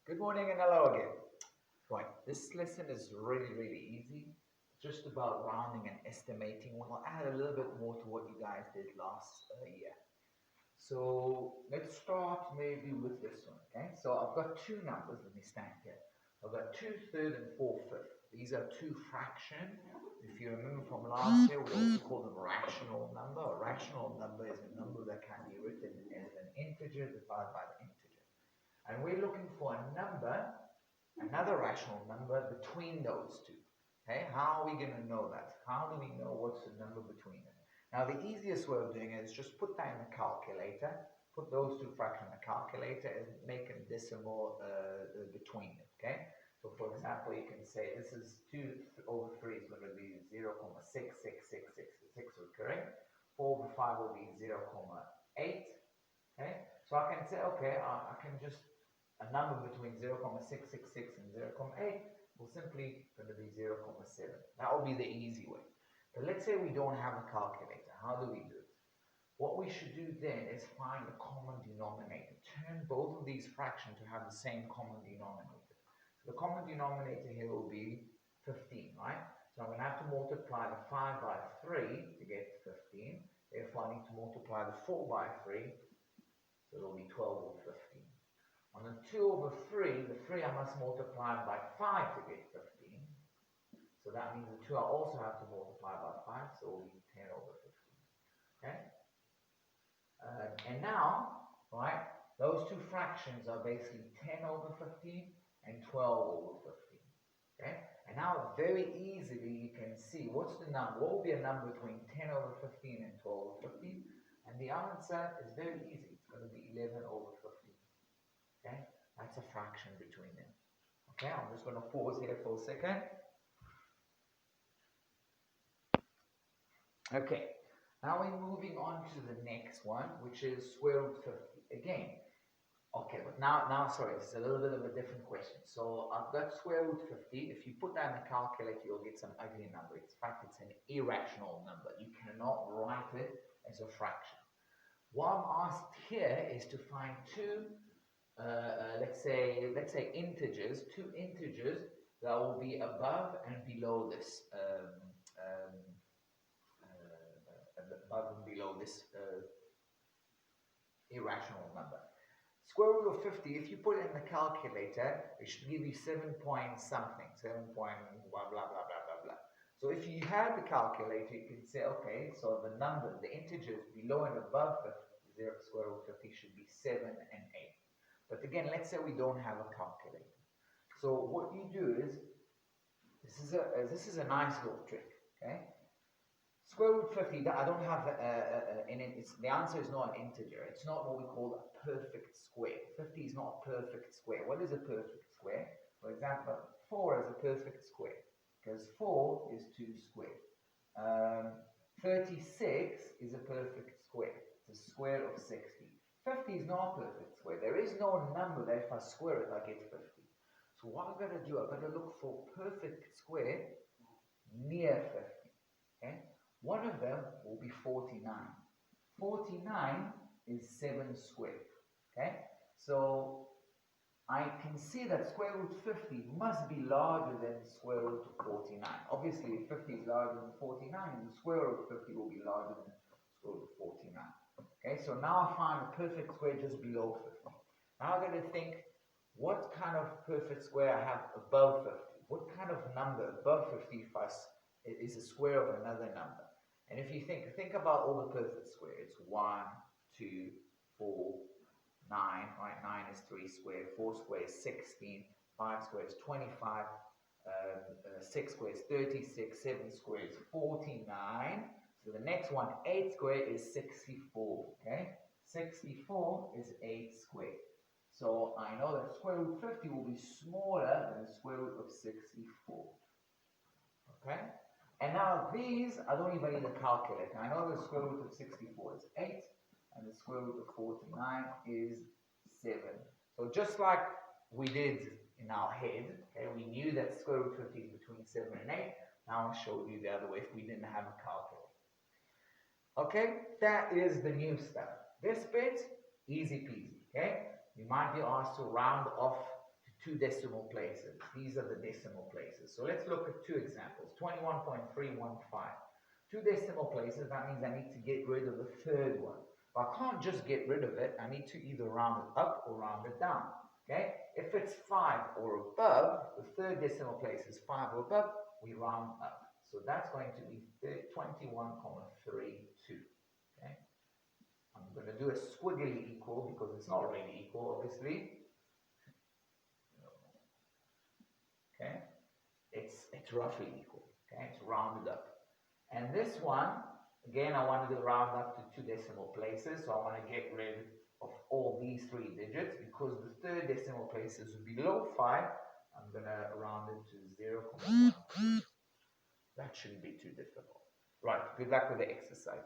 Good morning and hello again. Right, this lesson is really easy. Just about rounding and estimating. We'll add a little bit more to what you guys did last year. So let's start maybe with this one, okay? So I've got two numbers. Let me stand here. I've got 2/3 and 4/5. These are two fractions. If you remember from last year, we also call them rational number. A rational number is a number that can be written as an integer divided by the integer. And we're looking for a number, another rational number between those two. Okay, how are we going to know that? How do we know what's the number between them? Now, the easiest way of doing it is just put that in the calculator, put those two fractions in the calculator, and make a decimal between them. Okay, so for example, you can say this is 2/3 is going to be 0.666666 recurring. 4/5 will be 0.8. Okay, so I can say, okay, I can just a number between 0.666 and 0.8 will simply going to be 0.7. That will be the easy way. But let's say we don't have a calculator. How do we do it? What we should do then is find a common denominator. Turn both of these fractions to have the same common denominator. So the common denominator here will be 15, right? So I'm going to have to multiply the 5 by 3 to get 15. Therefore, I need to multiply the 4 by 3. So it will be 12 or 15. On the 2/3, the 3 I must multiply by 5 to get 15. So that means the 2 I also have to multiply by 5, so it will be 10/15. Okay? And now, right, those two fractions are basically 10/15 and 12/15. Okay? And now very easily you can see what's the number, what will be a number between 10/15 and 12/15? And the answer is very easy. It's going to be 11/15. Okay, that's a fraction between them. Okay, I'm just going to pause here for a second. Okay, now we're moving on to the next one, which is square root 50. Again, okay, but now, sorry, it's a little bit of a different question. So I've got square root 50. If you put that in the calculator, you'll get some ugly number. In fact, it's an irrational number. You cannot write it as a fraction. What I'm asked here is to find let's say integers, two integers that will be above and below this, irrational number. Square root of 50, if you put it in the calculator, it should give you 7 point something, 7 point blah, blah, blah, blah, blah, blah. So if you had the calculator, you can say, okay, so the number, the integers below and above 50, square root of 50 should be 7 and 8. But again, let's say we don't have a calculator. So what you do is, this is a nice little trick, okay? Square root 50, I don't have in it, the answer is not an integer. It's not what we call a perfect square. 50 is not a perfect square. What is a perfect square? For example, 4 is a perfect square, because 4 is 2 squared. 36 is a perfect square. It's a square of 60. 50 is not a perfect square. There is no number that if I square it, I get 50. So what I've got to do, I've got to look for perfect square near 50. Okay? One of them will be 49. 49 is 7 squared. Okay? So I can see that square root 50 must be larger than square root of 49. Obviously, if 50 is larger than 49, the square root of 50 will be larger than square root of 49. Okay, so now I find a perfect square just below 50. Now I'm going to think, what kind of perfect square I have above 50? What kind of number above 50 is a square of another number? And if you think about all the perfect squares, 1, 2, 4, 9, right? 9 is 3 squared, 4 squared is 16, 5 squared is 25, 6 squared is 36, 7 squared is 49. So the next one, 8 squared is 64, okay? 64 is 8 squared. So I know that square root 50 will be smaller than the square root of 64, okay? And now these, I don't even need a calculator. I know the square root of 64 is 8, and the square root of 49 is 7. So just like we did in our head, okay, we knew that square root 50 is between 7 and 8. Now I'll show you the other way if we didn't have a calculator. Okay, that is the new stuff. This bit, easy peasy, okay? You might be asked to round off to two decimal places. These are the decimal places. So let's look at two examples. 21.315. Two decimal places, that means I need to get rid of the third one. But I can't just get rid of it. I need to either round it up or round it down. Okay? If it's 5 or above, the third decimal place is 5 or above, we round up. So that's going to be 21.32. Okay? I'm going to do a squiggly equal because it's not really equal, obviously. Okay? It's roughly equal. Okay? It's rounded up. And this one, again, I wanted to round up to two decimal places, so I want to get rid of all these three digits because the third decimal place is below 5. I'm going to round it to 0.1. That shouldn't be too difficult. Right, good luck with the exercise.